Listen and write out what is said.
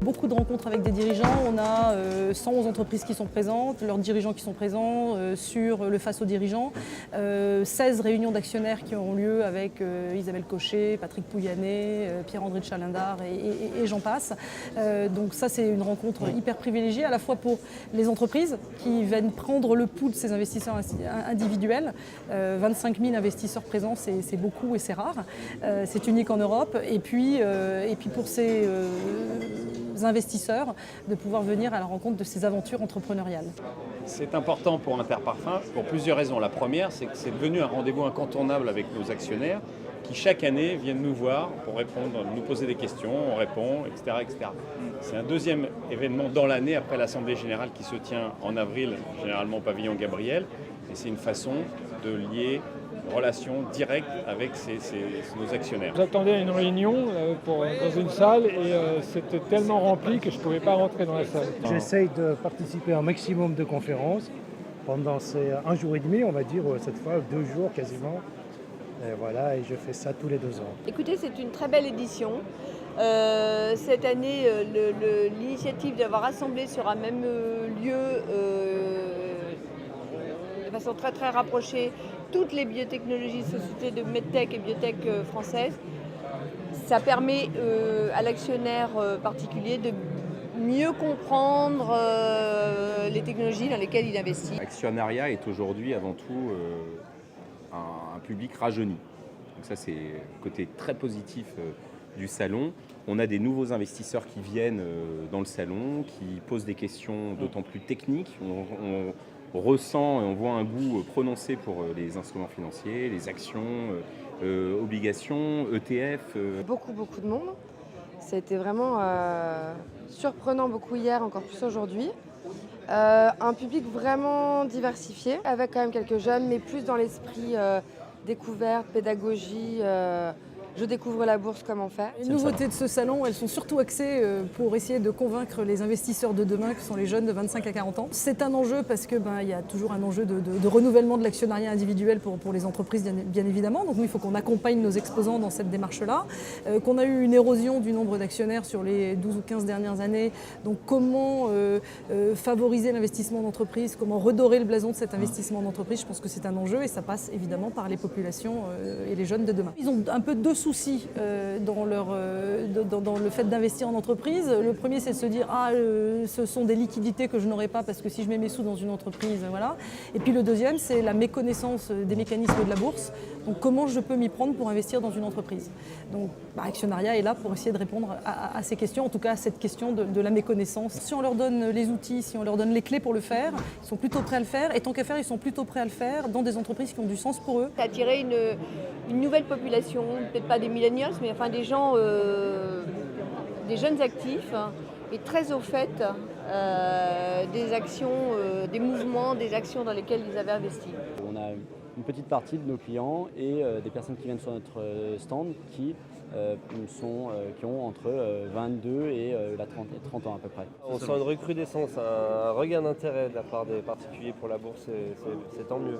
beaucoup de rencontres avec des dirigeants. On a 111 entreprises qui sont présentes, leurs dirigeants qui sont présents sur le face aux dirigeants. 16 réunions d'actionnaires qui auront lieu avec Isabelle Cochet, Patrick Pouyanné, Pierre-André de Chalendar et j'en passe. Donc ça, c'est une rencontre hyper privilégiée, à la fois pour les entreprises qui viennent prendre le pouls de ces investisseurs individuels. 25 000 investisseurs présents, c'est beaucoup et c'est rare. C'est unique en Europe. Et puis pour ces investisseurs de pouvoir venir à la rencontre de ces aventures entrepreneuriales. C'est important pour Interparfums pour plusieurs raisons. La première, c'est que c'est devenu un rendez-vous incontournable avec nos actionnaires qui chaque année viennent nous voir pour répondre, nous poser des questions, on répond, etc., etc. C'est un deuxième événement dans l'année après l'Assemblée Générale qui se tient en avril, généralement au pavillon Gabriel. Et c'est une façon de lier une relation directe avec nos actionnaires. J'attendais à une réunion dans une salle et c'était tellement rempli que je ne pouvais pas rentrer dans la salle. J'essaye de participer à un maximum de conférences pendant ces 1 jour et demi, on va dire, cette fois 2 jours quasiment. Et voilà, et je fais ça tous les 2 ans. Écoutez, c'est une très belle édition. Cette année, l'initiative d'avoir rassemblé sur un même lieu de façon très très rapprochée toutes les biotechnologies, sociétés de medtech et biotech françaises, ça permet à l'actionnaire particulier de mieux comprendre les technologies dans lesquelles il investit. L'actionnariat est aujourd'hui avant tout un public rajeuni. Donc ça, c'est le côté très positif du salon. On a des nouveaux investisseurs qui viennent dans le salon, qui posent des questions d'autant plus techniques. On ressent et on voit un goût prononcé pour les instruments financiers, les actions, obligations, ETF. Beaucoup de monde. C'était vraiment surprenant, beaucoup hier, encore plus aujourd'hui. Un public vraiment diversifié, avec quand même quelques jeunes, mais plus dans l'esprit découverte, pédagogie. Je découvre la bourse, comment faire. Les nouveautés de ce salon, elles sont surtout axées pour essayer de convaincre les investisseurs de demain, qui sont les jeunes de 25 à 40 ans. C'est un enjeu parce que y a toujours un enjeu de renouvellement de l'actionnariat individuel pour les entreprises, bien évidemment. Donc nous, il faut qu'on accompagne nos exposants dans cette démarche-là. Qu'on a eu une érosion du nombre d'actionnaires sur les 12 ou 15 dernières années. Donc comment favoriser l'investissement d'entreprise, comment redorer le blason de cet investissement d'entreprise, je pense que c'est un enjeu et ça passe évidemment par les populations et les jeunes de demain. Ils ont un peu deux soucis dans le fait d'investir en entreprise. Le premier, c'est de se dire ce sont des liquidités que je n'aurai pas parce que si je mets mes sous dans une entreprise, voilà. Et puis le deuxième, c'est la méconnaissance des mécanismes de la bourse. Donc comment je peux m'y prendre pour investir dans une entreprise. Donc Actionnariat est là pour essayer de répondre à ces questions, en tout cas à cette question de la méconnaissance. Si on leur donne les outils, si on leur donne les clés pour le faire, ils sont plutôt prêts à le faire. Et tant qu'à faire, ils sont plutôt prêts à le faire dans des entreprises qui ont du sens pour eux. Attirer une nouvelle population, peut-être pas des millennials, mais enfin des gens, des jeunes actifs et très au fait des actions, des mouvements, des actions dans lesquelles ils avaient investi. On a une petite partie de nos clients et des personnes qui viennent sur notre stand qui ont entre 22 et 30 ans à peu près. On sent une recrudescence, un regain d'intérêt de la part des particuliers pour la bourse, c'est tant mieux.